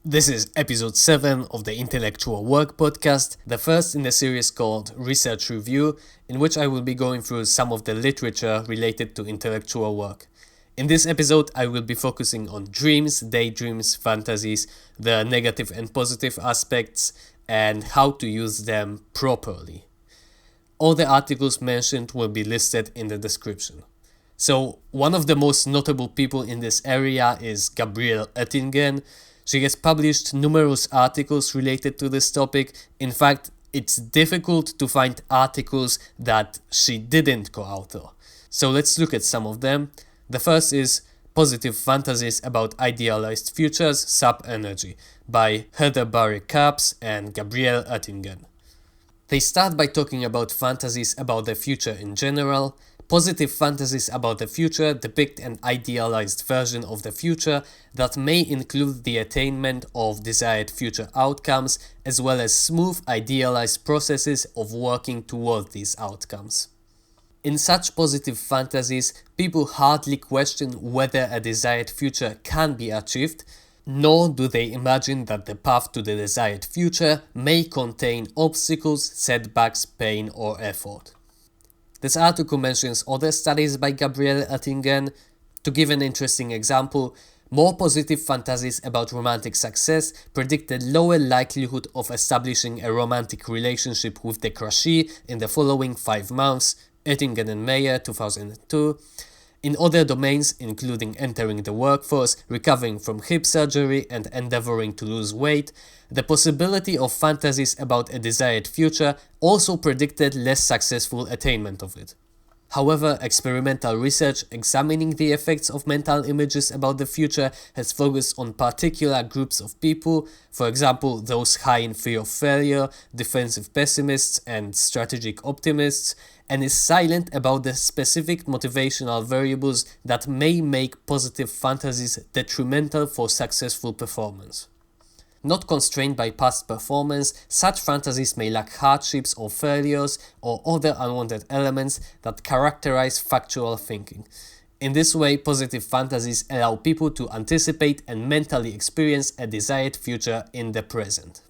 This is episode 7 of the Intellectual Work podcast, the first in the series called Research Review, in which I will be going through some of the literature related to intellectual work. In this episode, I will be focusing on dreams, daydreams, fantasies, the negative and positive aspects, and how to use them properly. All the articles mentioned will be listed in the description. So, one of the most notable people in this area is Gabriele Oettingen. She has published numerous articles related to this topic. In fact, it's difficult to find articles that she didn't co-author. So let's look at some of them. The first is Positive Fantasies About Idealized Futures, Sub-Energy by Heather Barry-Capps and Gabriele Oettingen. They start by talking about fantasies about the future in general. Positive fantasies about the future depict an idealized version of the future that may include the attainment of desired future outcomes, as well as smooth, idealized processes of working toward these outcomes. In such positive fantasies, people hardly question whether a desired future can be achieved, nor do they imagine that the path to the desired future may contain obstacles, setbacks, pain, or effort. This article mentions other studies by Gabriele Oettingen. To give an interesting example, more positive fantasies about romantic success predict a lower likelihood of establishing a romantic relationship with the crushee in the following 5 months, Oettingen and Meyer, 2002. In other domains, including entering the workforce, recovering from hip surgery, and endeavoring to lose weight, the possibility of fantasies about a desired future also predicted less successful attainment of it. However, experimental research examining the effects of mental images about the future has focused on particular groups of people, for example, those high in fear of failure, defensive pessimists, and strategic optimists, and is silent about the specific motivational variables that may make positive fantasies detrimental for successful performance. Not constrained by past performance, such fantasies may lack hardships or failures or other unwanted elements that characterize factual thinking. In this way, positive fantasies allow people to anticipate and mentally experience a desired future in the present.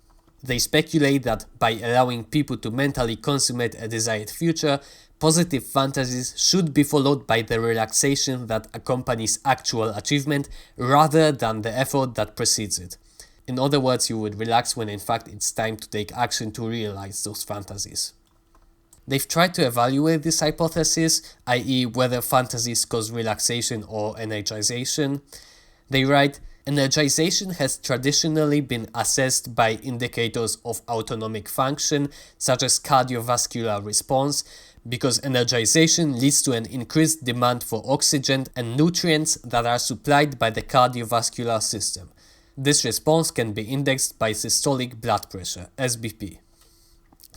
They speculate that by allowing people to mentally consummate a desired future, positive fantasies should be followed by the relaxation that accompanies actual achievement rather than the effort that precedes it. In other words, you would relax when in fact it's time to take action to realize those fantasies. They've tried to evaluate this hypothesis, i.e. whether fantasies cause relaxation or energization. They write, energization has traditionally been assessed by indicators of autonomic function, such as cardiovascular response, because energization leads to an increased demand for oxygen and nutrients that are supplied by the cardiovascular system. This response can be indexed by systolic blood pressure, SBP.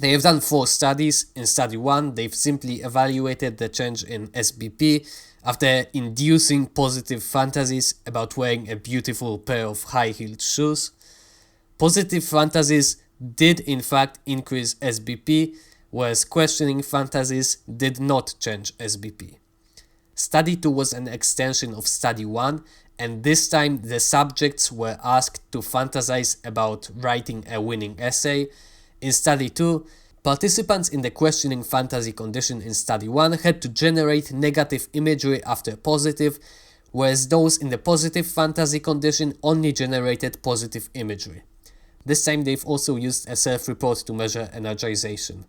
They have done 4 studies. In study 1, they've simply evaluated the change in SBP after inducing positive fantasies about wearing a beautiful pair of high-heeled shoes. Positive fantasies did in fact increase SBP, whereas questioning fantasies did not change SBP. Study 2 was an extension of study 1, and this time the subjects were asked to fantasize about writing a winning essay. In study 2, participants in the questioning fantasy condition in study 1 had to generate negative imagery after positive, whereas those in the positive fantasy condition only generated positive imagery. This time they've also used a self-report to measure energization.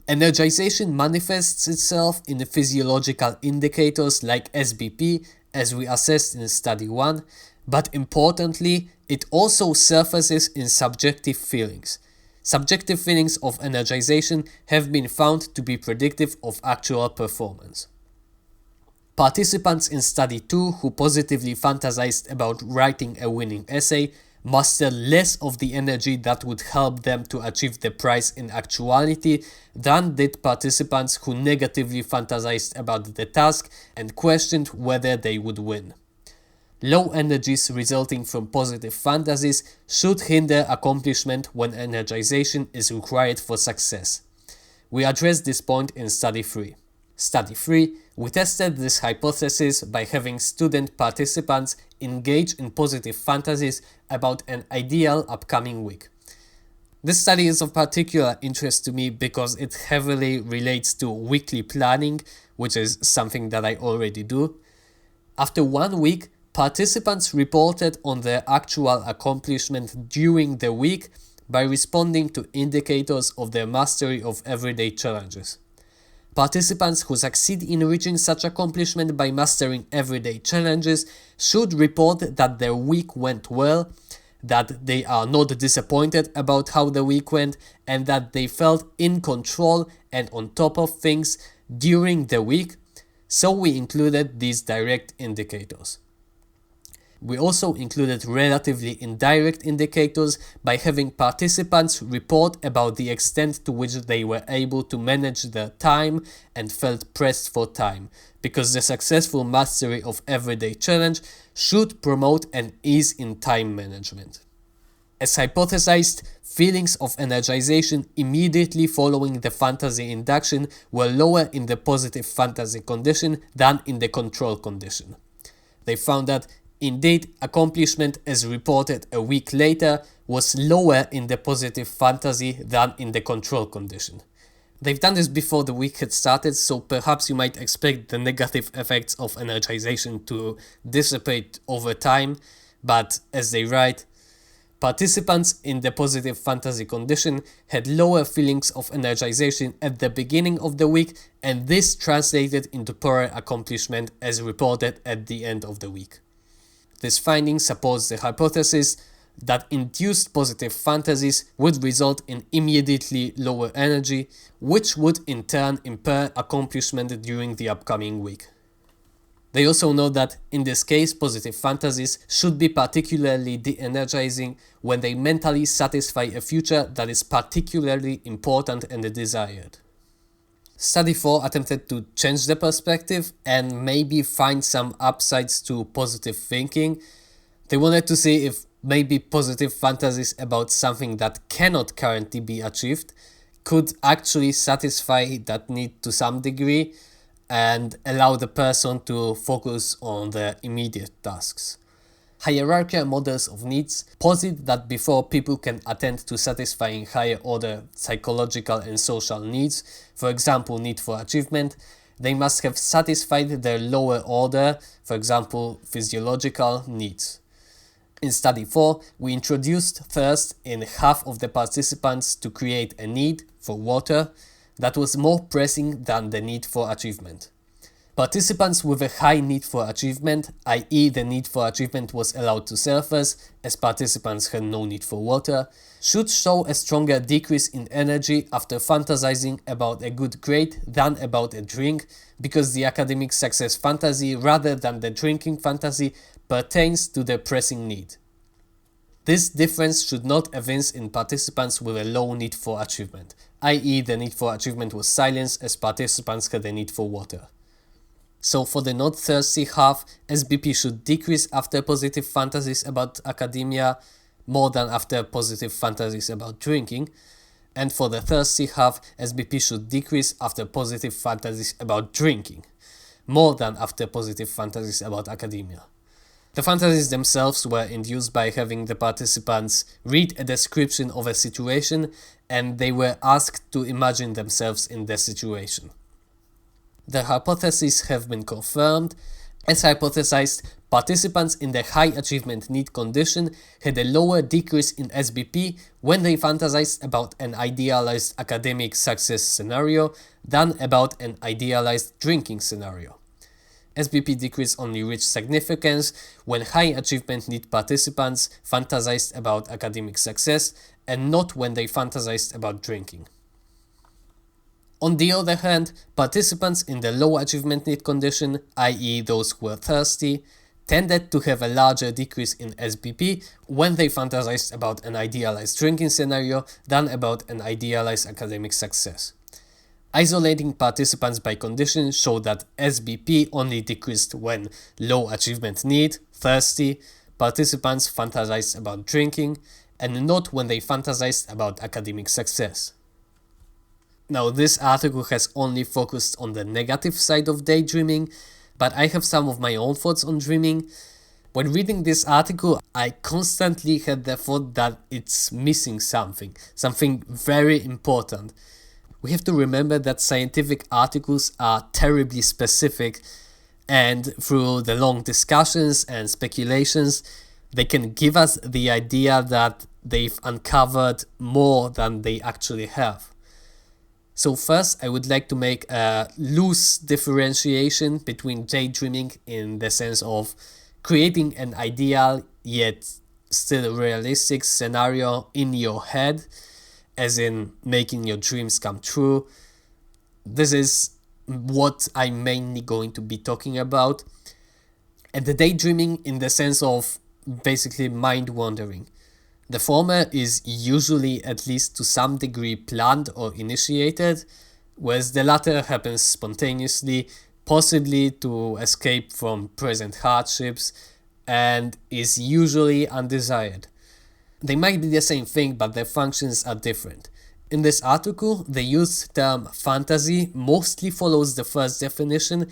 Energization manifests itself in the physiological indicators like SBP, as we assessed in study 1, but importantly, it also surfaces in subjective feelings. Subjective feelings of energization have been found to be predictive of actual performance. Participants in study 2 who positively fantasized about writing a winning essay mustered less of the energy that would help them to achieve the prize in actuality than did participants who negatively fantasized about the task and questioned whether they would win. Low energies resulting from positive fantasies should hinder accomplishment when energization is required for success. We addressed this point in Study 3. Study 3 We tested this hypothesis by having student participants engage in positive fantasies about an ideal upcoming week. This study is of particular interest to me because it heavily relates to weekly planning, which is something that I already do. After 1 week, participants reported on their actual accomplishment during the week by responding to indicators of their mastery of everyday challenges. Participants who succeed in reaching such accomplishment by mastering everyday challenges should report that their week went well, that they are not disappointed about how the week went, and that they felt in control and on top of things during the week, so we included these direct indicators. We also included relatively indirect indicators by having participants report about the extent to which they were able to manage their time and felt pressed for time, because the successful mastery of everyday challenge should promote an ease in time management. As hypothesized, feelings of energization immediately following the fantasy induction were lower in the positive fantasy condition than in the control condition. They found that indeed, accomplishment as reported a week later was lower in the positive fantasy than in the control condition. They've done this before the week had started, so perhaps you might expect the negative effects of energization to dissipate over time, but as they write, participants in the positive fantasy condition had lower feelings of energization at the beginning of the week, and this translated into poorer accomplishment as reported at the end of the week. This finding supports the hypothesis that induced positive fantasies would result in immediately lower energy, which would in turn impair accomplishment during the upcoming week. They also note that in this case, positive fantasies should be particularly de-energizing when they mentally satisfy a future that is particularly important and desired. Study 4 attempted to change the perspective and maybe find some upsides to positive thinking. They wanted to see if maybe positive fantasies about something that cannot currently be achieved could actually satisfy that need to some degree and allow the person to focus on their immediate tasks. Hierarchical models of needs posit that before people can attend to satisfying higher order psychological and social needs, for example need for achievement, they must have satisfied their lower order, for example physiological needs. In study 4, we introduced thirst in half of the participants to create a need for water that was more pressing than the need for achievement. Participants with a high need for achievement, i.e. the need for achievement was allowed to surface as participants had no need for water, should show a stronger decrease in energy after fantasizing about a good grade than about a drink, because the academic success fantasy rather than the drinking fantasy pertains to the pressing need. This difference should not evince in participants with a low need for achievement, i.e. the need for achievement was silenced as participants had a need for water. So for the not thirsty half, SBP should decrease after positive fantasies about academia more than after positive fantasies about drinking, and for the thirsty half, SBP should decrease after positive fantasies about drinking more than after positive fantasies about academia. The fantasies themselves were induced by having the participants read a description of a situation and they were asked to imagine themselves in the situation. The hypotheses have been confirmed. As hypothesized, participants in the high achievement need condition had a lower decrease in SBP when they fantasized about an idealized academic success scenario than about an idealized drinking scenario. SBP decrease only reached significance when high achievement need participants fantasized about academic success and not when they fantasized about drinking. On the other hand, participants in the low achievement need condition, i.e. those who were thirsty, tended to have a larger decrease in SBP when they fantasized about an idealized drinking scenario than about an idealized academic success. Isolating participants by condition showed that SBP only decreased when low achievement need, thirsty, participants fantasized about drinking, and not when they fantasized about academic success. Now, this article has only focused on the negative side of daydreaming, but I have some of my own thoughts on dreaming. When reading this article, I constantly had the thought that it's missing something very important. We have to remember that scientific articles are terribly specific, and through the long discussions and speculations, they can give us the idea that they've uncovered more than they actually have. So first, I would like to make a loose differentiation between daydreaming in the sense of creating an ideal yet still realistic scenario in your head, as in making your dreams come true. This is what I'm mainly going to be talking about. And the daydreaming in the sense of basically mind wandering. The former is usually at least to some degree planned or initiated, whereas the latter happens spontaneously, possibly to escape from present hardships, and is usually undesired. They might be the same thing, but their functions are different. In this article, the used term fantasy mostly follows the first definition,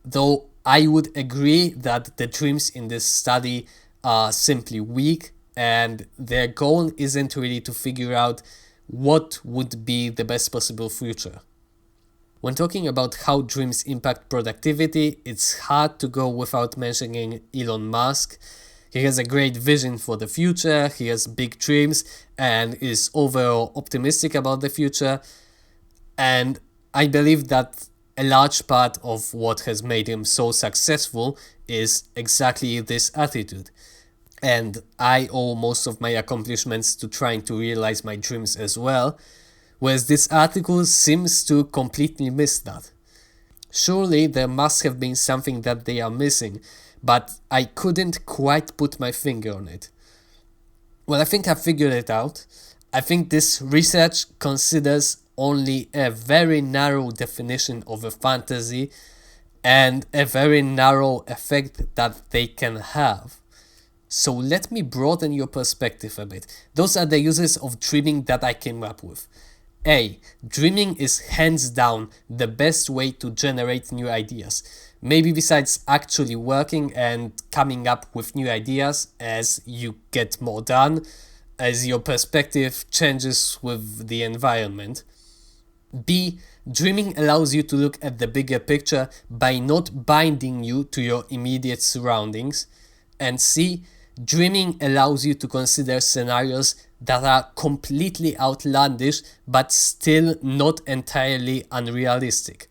though I would agree that the dreams in this study are simply weak, and their goal isn't really to figure out what would be the best possible future. When talking about how dreams impact productivity, it's hard to go without mentioning Elon Musk. He has a great vision for the future, he has big dreams, and is overall optimistic about the future. And I believe that a large part of what has made him so successful is exactly this attitude. And I owe most of my accomplishments to trying to realize my dreams as well, whereas this article seems to completely miss that. Surely there must have been something that they are missing, but I couldn't quite put my finger on it. Well, I think I figured it out. I think this research considers only a very narrow definition of a fantasy and a very narrow effect that they can have. So let me broaden your perspective a bit. Those are the uses of dreaming that I came up with. A. Dreaming is hands down the best way to generate new ideas. Maybe besides actually working and coming up with new ideas as you get more done, as your perspective changes with the environment. B. Dreaming allows you to look at the bigger picture by not binding you to your immediate surroundings. And C. Dreaming allows you to consider scenarios that are completely outlandish but still not entirely unrealistic.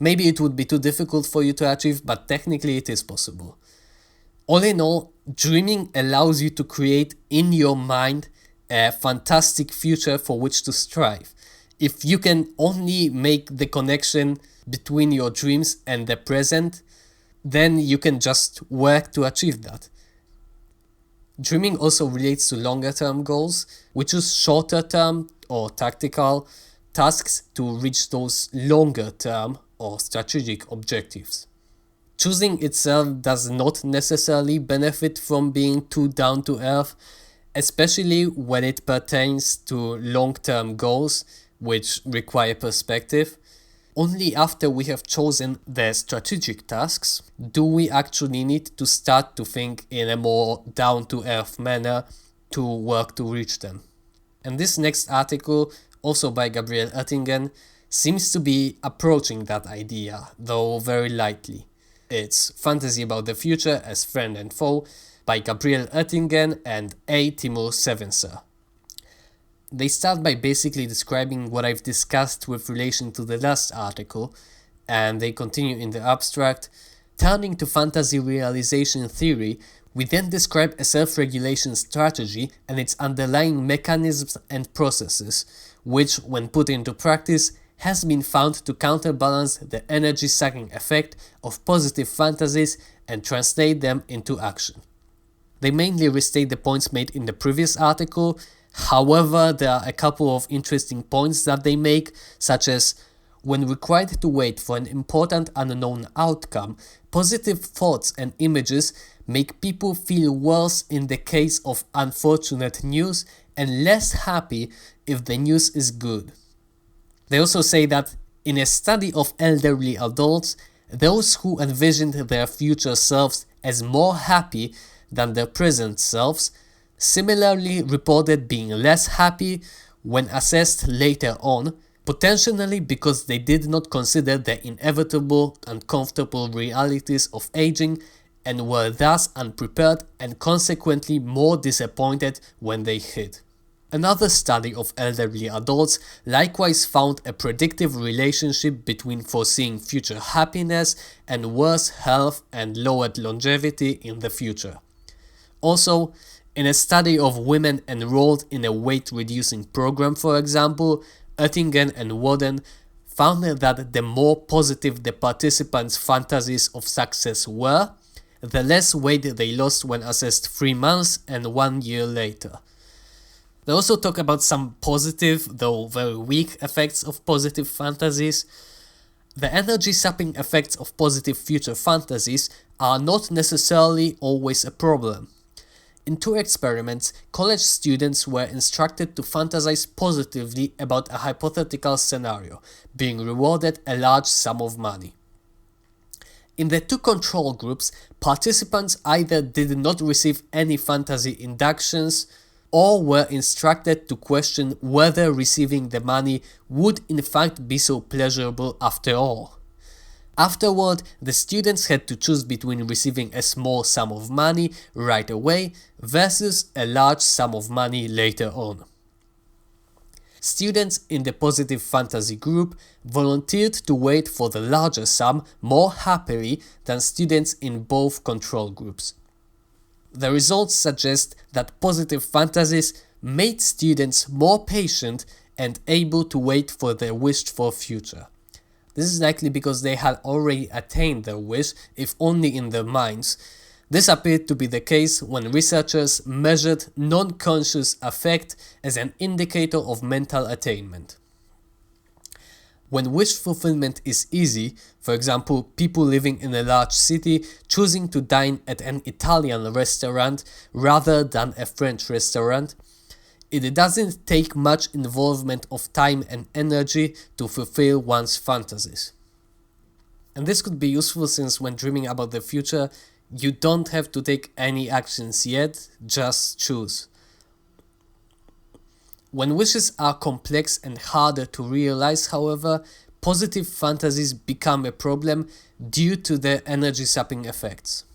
Maybe it would be too difficult for you to achieve, but technically it is possible. All in all, dreaming allows you to create in your mind a fantastic future for which to strive. If you can only make the connection between your dreams and the present, then you can just work to achieve that. Dreaming also relates to longer term goals, which is shorter term or tactical tasks to reach those longer term or strategic objectives. Choosing itself does not necessarily benefit from being too down to earth, especially when it pertains to long-term goals which require perspective. Only after we have chosen the strategic tasks do we actually need to start to think in a more down-to-earth manner to work to reach them. And this next article, also by Gabriele Oettingen, seems to be approaching that idea, though very lightly. It's Fantasy About the Future as Friend and Foe by Gabriele Oettingen and A. Timur Sevincer. They start by basically describing what I've discussed with relation to the last article, and they continue in the abstract. Turning to fantasy realization theory, we then describe a self-regulation strategy and its underlying mechanisms and processes, which, when put into practice, has been found to counterbalance the energy-sucking effect of positive fantasies and translate them into action. They mainly restate the points made in the previous article. However, there are a couple of interesting points that they make, such as, when required to wait for an important unknown outcome, positive thoughts and images make people feel worse in the case of unfortunate news and less happy if the news is good. They also say that in a study of elderly adults, those who envisioned their future selves as more happy than their present selves similarly reported being less happy when assessed later on, potentially because they did not consider the inevitable uncomfortable realities of aging and were thus unprepared and consequently more disappointed when they hit. Another study of elderly adults likewise found a predictive relationship between foreseeing future happiness and worse health and lowered longevity in the future. Also, in a study of women enrolled in a weight-reducing program, for example, Oettingen and Warden found that the more positive the participants' fantasies of success were, the less weight they lost when assessed 3 months and 1 year later. They also talk about some positive, though very weak, effects of positive fantasies. The energy-sapping effects of positive future fantasies are not necessarily always a problem. In 2 experiments, college students were instructed to fantasize positively about a hypothetical scenario, being rewarded a large sum of money. In the 2 control groups, participants either did not receive any fantasy inductions or were instructed to question whether receiving the money would in fact be so pleasurable after all. Afterward, the students had to choose between receiving a small sum of money right away versus a large sum of money later on. Students in the positive fantasy group volunteered to wait for the larger sum more happily than students in both control groups. The results suggest that positive fantasies made students more patient and able to wait for their wished-for future. This is likely because they had already attained their wish, if only in their minds. This appeared to be the case when researchers measured non-conscious affect as an indicator of mental attainment. When wish fulfillment is easy, for example, people living in a large city choosing to dine at an Italian restaurant rather than a French restaurant, it doesn't take much involvement of time and energy to fulfill one's fantasies. And this could be useful since when dreaming about the future, you don't have to take any actions yet, just choose. When wishes are complex and harder to realize, however, positive fantasies become a problem due to their energy-sapping effects.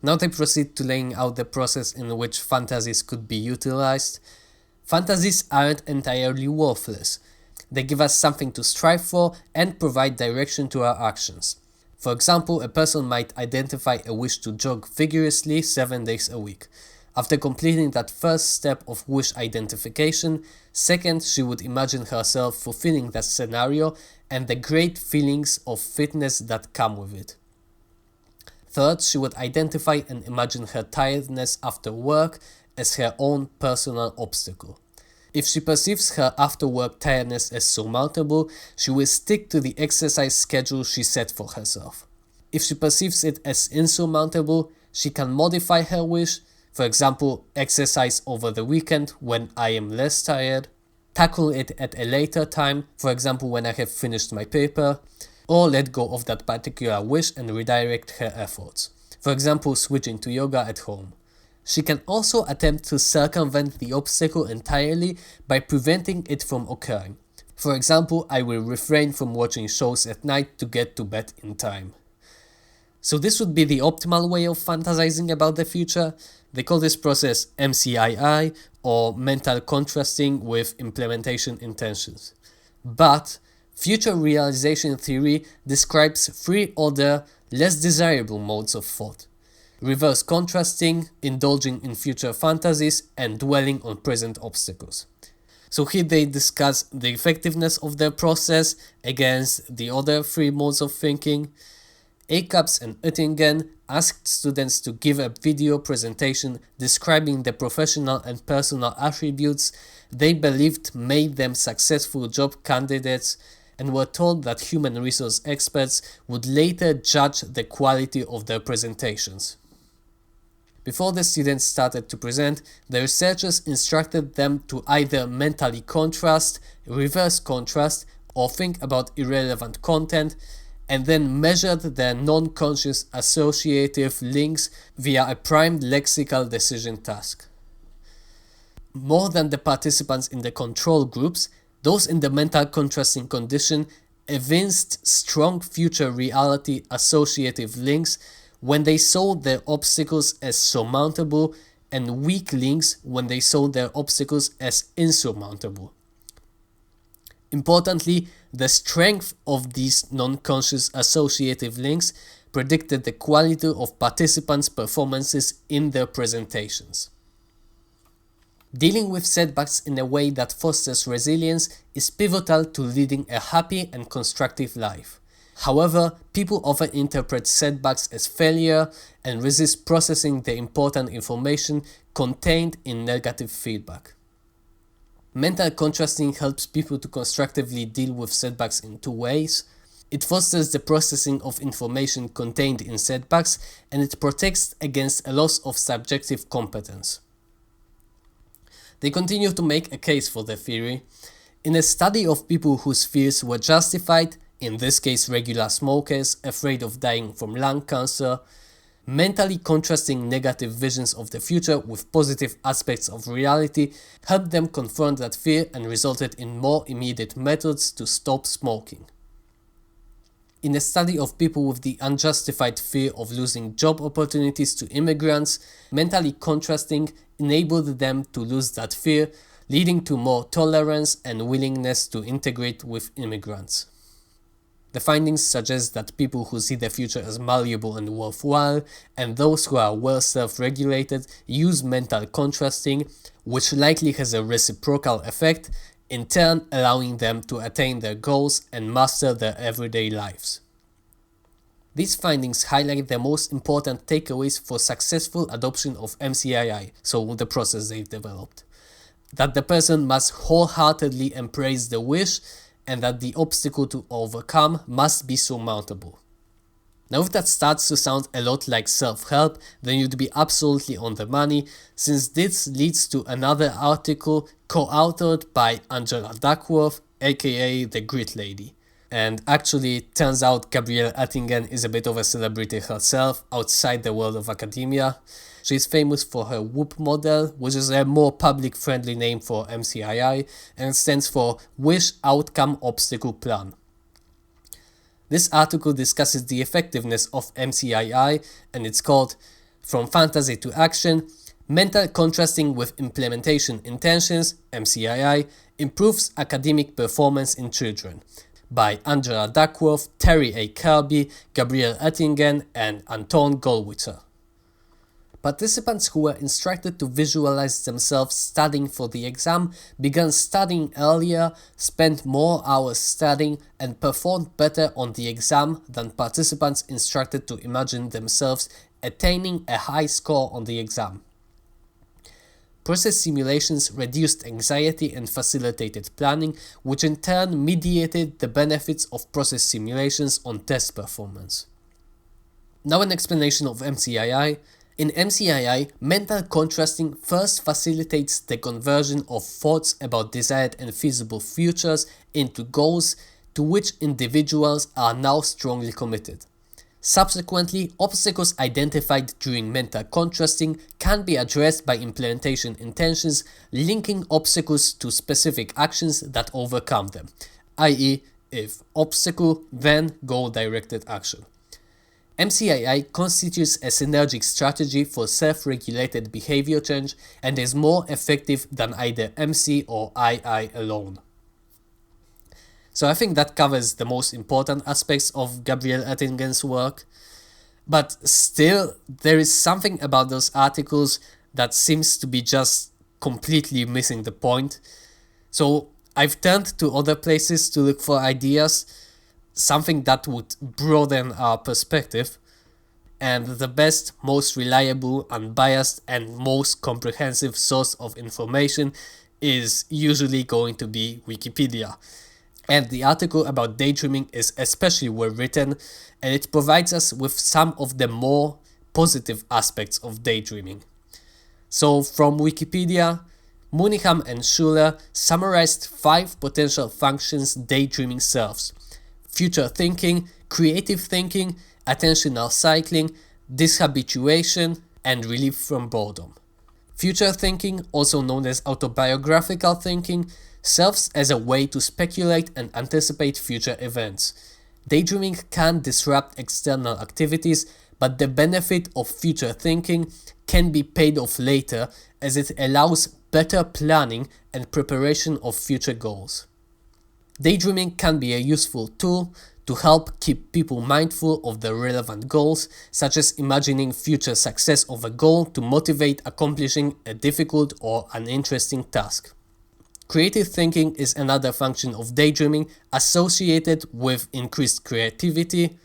Now they proceed to laying out the process in which fantasies could be utilized. Fantasies aren't entirely worthless. They give us something to strive for and provide direction to our actions. For example, a person might identify a wish to jog vigorously 7 days a week. After completing that first step of wish identification, second, she would imagine herself fulfilling that scenario and the great feelings of fitness that come with it. Third, she would identify and imagine her tiredness after work as her own personal obstacle. If she perceives her after-work tiredness as surmountable, she will stick to the exercise schedule she set for herself. If she perceives it as insurmountable, she can modify her wish, for example, exercise over the weekend when I am less tired, tackle it at a later time, for example when I have finished my paper, or let go of that particular wish and redirect her efforts, for example switching to yoga at home. She can also attempt to circumvent the obstacle entirely by preventing it from occurring. For example, I will refrain from watching shows at night to get to bed in time. So this would be the optimal way of fantasizing about the future. They call this process MCII, or mental contrasting with implementation intentions. But future realization theory describes 3 other, less desirable modes of thought: reverse contrasting, indulging in future fantasies, and dwelling on present obstacles. So here they discuss the effectiveness of their process against the other 3 modes of thinking. Acaps and Oettingen asked students to give a video presentation describing the professional and personal attributes they believed made them successful job candidates, and were told that human resource experts would later judge the quality of their presentations. Before the students started to present, the researchers instructed them to either mentally contrast, reverse contrast, or think about irrelevant content, and then measured their non-conscious associative links via a primed lexical decision task. More than the participants in the control groups, those in the mental contrasting condition evinced strong future reality associative links when they saw their obstacles as surmountable and weak links when they saw their obstacles as insurmountable. Importantly, the strength of these non-conscious associative links predicted the quality of participants' performances in their presentations. Dealing with setbacks in a way that fosters resilience is pivotal to leading a happy and constructive life. However, people often interpret setbacks as failure and resist processing the important information contained in negative feedback. Mental contrasting helps people to constructively deal with setbacks in two ways. It fosters the processing of information contained in setbacks, and it protects against a loss of subjective competence. They continue to make a case for their theory. In a study of people whose fears were justified, in this case regular smokers afraid of dying from lung cancer, mentally contrasting negative visions of the future with positive aspects of reality helped them confront that fear and resulted in more immediate methods to stop smoking. In a study of people with the unjustified fear of losing job opportunities to immigrants, mentally contrasting enabled them to lose that fear, leading to more tolerance and willingness to integrate with immigrants. The findings suggest that people who see the future as malleable and worthwhile, and those who are well self-regulated, use mental contrasting, which likely has a reciprocal effect, in turn allowing them to attain their goals and master their everyday lives. These findings highlight the most important takeaways for successful adoption of MCII, so the process they've developed. That the person must wholeheartedly embrace the wish, and that the obstacle to overcome must be surmountable. Now, if that starts to sound a lot like self-help, then you'd be absolutely on the money, since this leads to another article co-authored by Angela Duckworth, aka the Grit Lady. And actually, it turns out Gabriele Oettingen is a bit of a celebrity herself outside the world of academia. She's famous for her WHOOP model, which is a more public-friendly name for MCII, and stands for Wish Outcome Obstacle Plan. This article discusses the effectiveness of MCII, and it's called From Fantasy to Action, Mental Contrasting with Implementation Intentions, MCII, Improves Academic Performance in Children, by Angela Duckworth, Teri A. Kirby, Gabriele Oettingen, and Anton Gollwitzer. Participants who were instructed to visualize themselves studying for the exam began studying earlier, spent more hours studying, and performed better on the exam than participants instructed to imagine themselves attaining a high score on the exam. Process simulations reduced anxiety and facilitated planning, which in turn mediated the benefits of process simulations on test performance. Now an explanation of MCII. In MCII, mental contrasting first facilitates the conversion of thoughts about desired and feasible futures into goals to which individuals are now strongly committed. Subsequently, obstacles identified during mental contrasting can be addressed by implementation intentions linking obstacles to specific actions that overcome them, i.e., if obstacle, then goal-directed action. MCII constitutes a synergic strategy for self-regulated behavior change and is more effective than either MC or II alone. So I think that covers the most important aspects of Gabriele Oettingen's work, but still there is something about those articles that seems to be just completely missing the point. So I've turned to other places to look for ideas, something that would broaden our perspective, and the best, most reliable, unbiased, and most comprehensive source of information is usually going to be Wikipedia. And the article about daydreaming is especially well written, and it provides us with some of the more positive aspects of daydreaming. So from Wikipedia, Mooneyham and Schuller summarized 5 potential functions daydreaming serves: future thinking, creative thinking, attentional cycling, dishabituation, and relief from boredom. Future thinking, also known as autobiographical thinking, serves as a way to speculate and anticipate future events. Daydreaming can disrupt external activities, but the benefit of future thinking can be paid off later as it allows better planning and preparation of future goals. Daydreaming can be a useful tool to help keep people mindful of the relevant goals, such as imagining future success of a goal to motivate accomplishing a difficult or uninteresting task. Creative thinking is another function of daydreaming associated with increased creativity.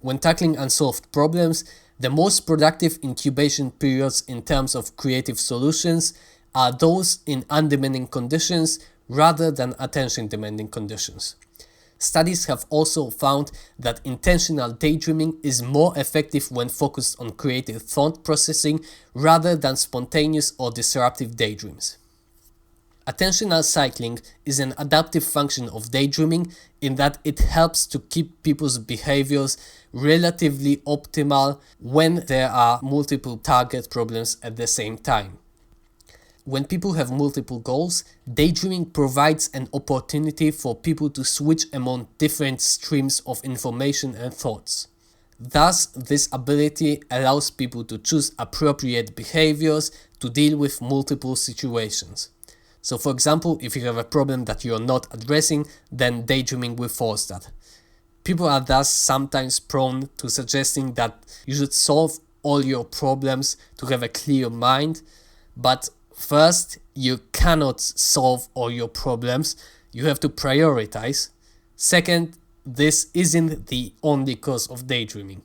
When tackling unsolved problems, the most productive incubation periods in terms of creative solutions are those in undemanding conditions rather than attention-demanding conditions. Studies have also found that intentional daydreaming is more effective when focused on creative thought processing rather than spontaneous or disruptive daydreams. Attentional cycling is an adaptive function of daydreaming in that it helps to keep people's behaviors relatively optimal when there are multiple target problems at the same time. When people have multiple goals, daydreaming provides an opportunity for people to switch among different streams of information and thoughts. Thus, this ability allows people to choose appropriate behaviors to deal with multiple situations. So for example, if you have a problem that you're not addressing, then daydreaming will force that. People are thus sometimes prone to suggesting that you should solve all your problems to have a clear mind, but first, you cannot solve all your problems, you have to prioritize. Second, this isn't the only cause of daydreaming.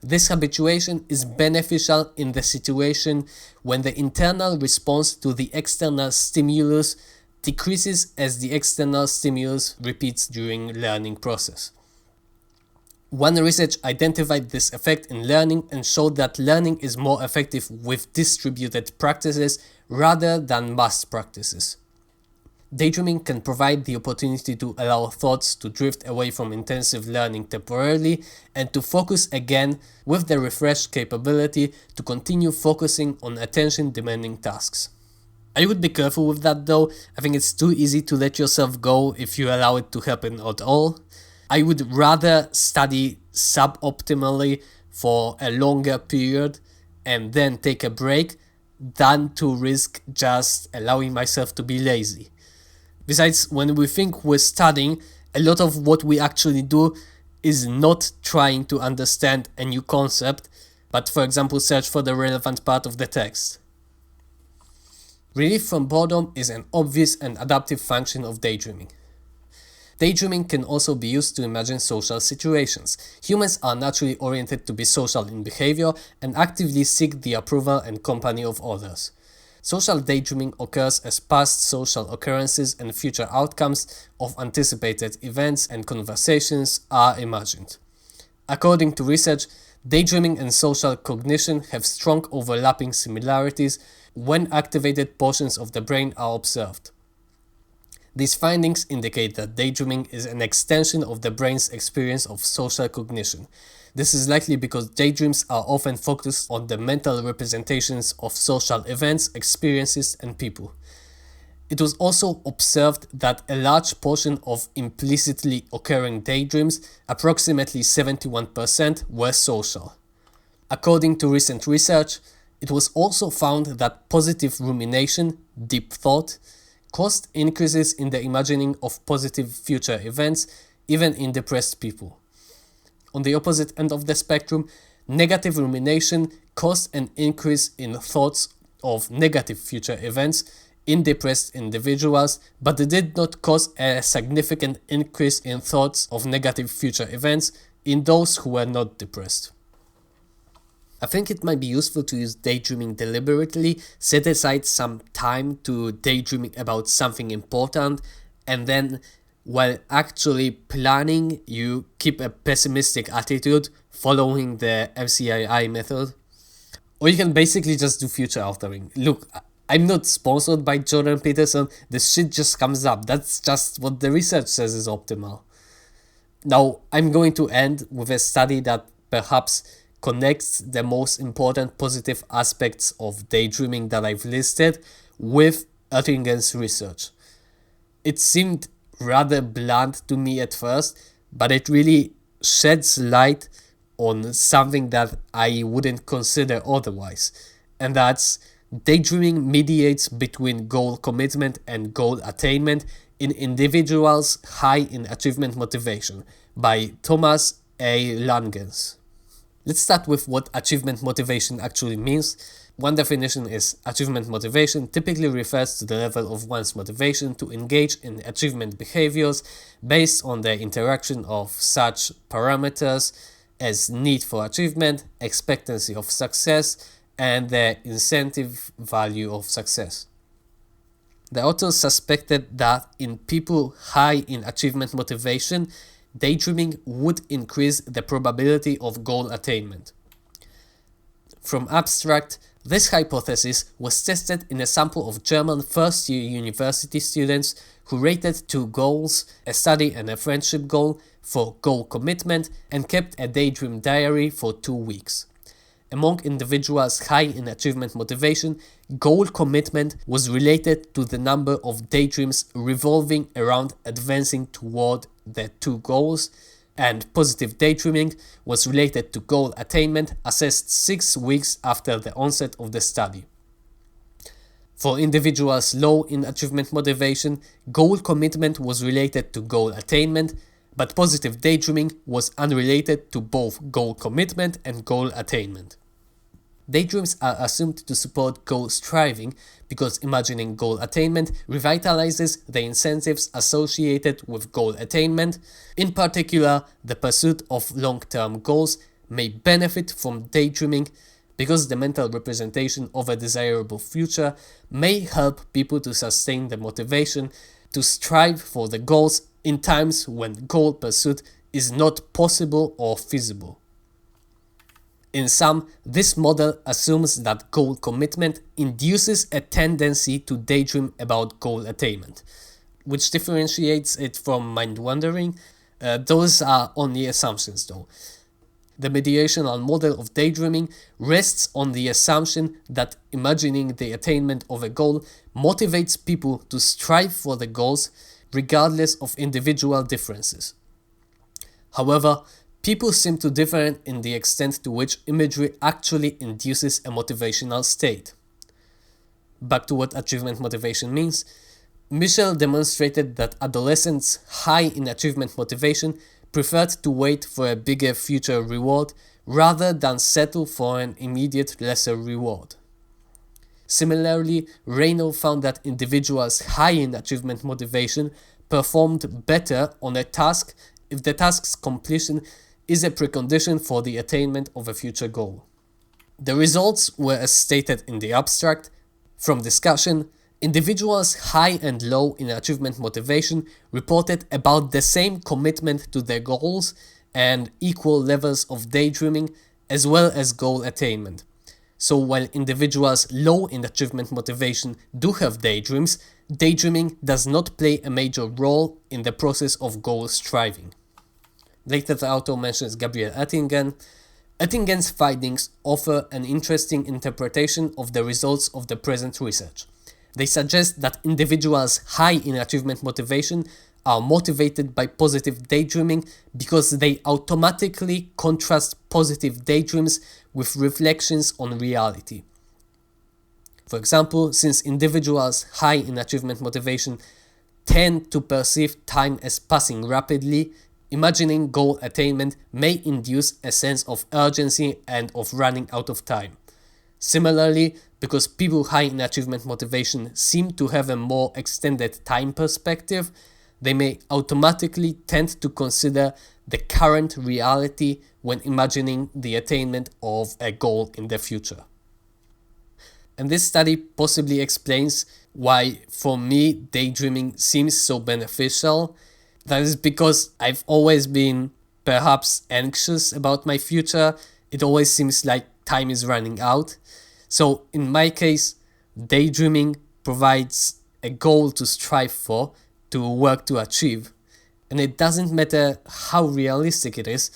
This habituation is beneficial in the situation when the internal response to the external stimulus decreases as the external stimulus repeats during learning process. One research identified this effect in learning and showed that learning is more effective with distributed practices rather than mass practices. Daydreaming can provide the opportunity to allow thoughts to drift away from intensive learning temporarily and to focus again with the refreshed capability to continue focusing on attention-demanding tasks. I would be careful with that though. I think it's too easy to let yourself go if you allow it to happen at all. I would rather study suboptimally for a longer period and then take a break than to risk just allowing myself to be lazy. Besides, when we think we're studying, a lot of what we actually do is not trying to understand a new concept, but for example search for the relevant part of the text. Relief from boredom is an obvious and adaptive function of daydreaming. Daydreaming can also be used to imagine social situations. Humans are naturally oriented to be social in behavior and actively seek the approval and company of others. Social daydreaming occurs as past social occurrences and future outcomes of anticipated events and conversations are imagined. According to research, daydreaming and social cognition have strong overlapping similarities when activated portions of the brain are observed. These findings indicate that daydreaming is an extension of the brain's experience of social cognition. This is likely because daydreams are often focused on the mental representations of social events, experiences, and people. It was also observed that a large portion of implicitly occurring daydreams, approximately 71%, were social. According to recent research, it was also found that positive rumination, deep thought, caused increases in the imagining of positive future events, even in depressed people. On the opposite end of the spectrum, negative rumination caused an increase in thoughts of negative future events in depressed individuals, but it did not cause a significant increase in thoughts of negative future events in those who were not depressed. I think it might be useful to use daydreaming deliberately, set aside some time to daydreaming about something important, and then while actually planning, you keep a pessimistic attitude following the MCII method. Or you can basically just do future authoring. Look, I'm not sponsored by Jordan Peterson. This shit just comes up. That's just what the research says is optimal. Now, I'm going to end with a study that perhaps connects the most important positive aspects of daydreaming that I've listed with Oettingen's research. It seemed rather blunt to me at first, but it really sheds light on something that I wouldn't consider otherwise, and that's daydreaming mediates between goal commitment and goal attainment in individuals high in achievement motivation by Thomas A. Langens. Let's start with what achievement motivation actually means. One definition is achievement motivation typically refers to the level of one's motivation to engage in achievement behaviors based on the interaction of such parameters as need for achievement, expectancy of success, and the incentive value of success. The authors suspected that in people high in achievement motivation, daydreaming would increase the probability of goal attainment. From abstract, this hypothesis was tested in a sample of German first-year university students who rated 2 goals, a study and a friendship goal, for goal commitment and kept a daydream diary for 2 weeks. Among individuals high in achievement motivation, goal commitment was related to the number of daydreams revolving around advancing toward the 2 goals, and positive daydreaming was related to goal attainment assessed 6 weeks after the onset of the study. For individuals low in achievement motivation, goal commitment was related to goal attainment, but positive daydreaming was unrelated to both goal commitment and goal attainment. Daydreams are assumed to support goal striving because imagining goal attainment revitalizes the incentives associated with goal attainment. In particular, the pursuit of long-term goals may benefit from daydreaming because the mental representation of a desirable future may help people to sustain the motivation to strive for the goals in times when goal pursuit is not possible or feasible. In sum, this model assumes that goal commitment induces a tendency to daydream about goal attainment, which differentiates it from mind-wandering. Those are only assumptions though. The mediational model of daydreaming rests on the assumption that imagining the attainment of a goal motivates people to strive for the goals regardless of individual differences. However, people seem to differ in the extent to which imagery actually induces a motivational state. Back to what achievement motivation means, Michel demonstrated that adolescents high in achievement motivation preferred to wait for a bigger future reward rather than settle for an immediate lesser reward. Similarly, Reynaud found that individuals high in achievement motivation performed better on a task if the task's completion is a precondition for the attainment of a future goal. The results were as stated in the abstract. From discussion, individuals high and low in achievement motivation reported about the same commitment to their goals and equal levels of daydreaming as well as goal attainment. So while individuals low in achievement motivation do have daydreams, daydreaming does not play a major role in the process of goal striving. Later the author mentions Gabriele Oettingen. Oettingen's findings offer an interesting interpretation of the results of the present research. They suggest that individuals high in achievement motivation are motivated by positive daydreaming because they automatically contrast positive daydreams with reflections on reality. For example, since individuals high in achievement motivation tend to perceive time as passing rapidly, imagining goal attainment may induce a sense of urgency and of running out of time. Similarly, because people high in achievement motivation seem to have a more extended time perspective, they may automatically tend to consider the current reality when imagining the attainment of a goal in the future. And this study possibly explains why, for me, daydreaming seems so beneficial. That is because I've always been perhaps anxious about my future. It always seems like time is running out. So in my case, daydreaming provides a goal to strive for, to work to achieve. And it doesn't matter how realistic it is,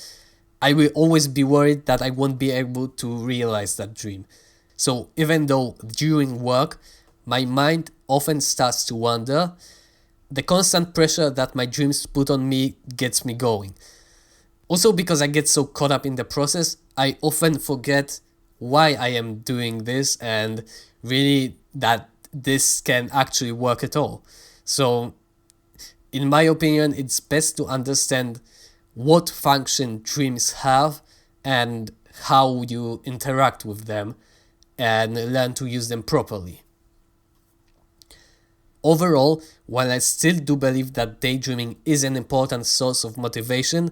I will always be worried that I won't be able to realize that dream. So even though during work, my mind often starts to wander, the constant pressure that my dreams put on me gets me going. Also, because I get so caught up in the process, I often forget why I am doing this and really that this can actually work at all. So, in my opinion, it's best to understand what function dreams have and how you interact with them and learn to use them properly. Overall, while I still do believe that daydreaming is an important source of motivation,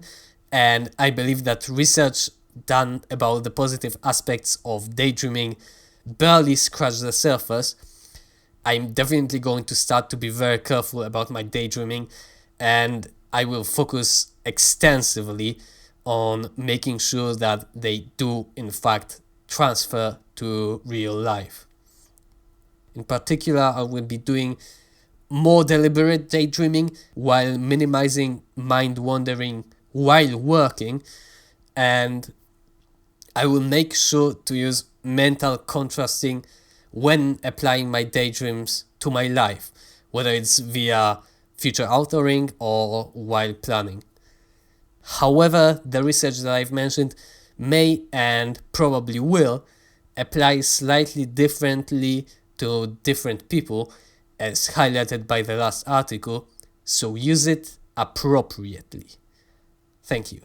and I believe that research done about the positive aspects of daydreaming barely scratched the surface, I'm definitely going to start to be very careful about my daydreaming, and I will focus extensively on making sure that they do in fact transfer to real life. In particular, I will be doing more deliberate daydreaming while minimizing mind wandering while working, and I will make sure to use mental contrasting when applying my daydreams to my life, whether it's via future authoring or while planning. However, the research that I've mentioned may and probably will apply slightly differently to different people, as highlighted by the last article, so use it appropriately. Thank you.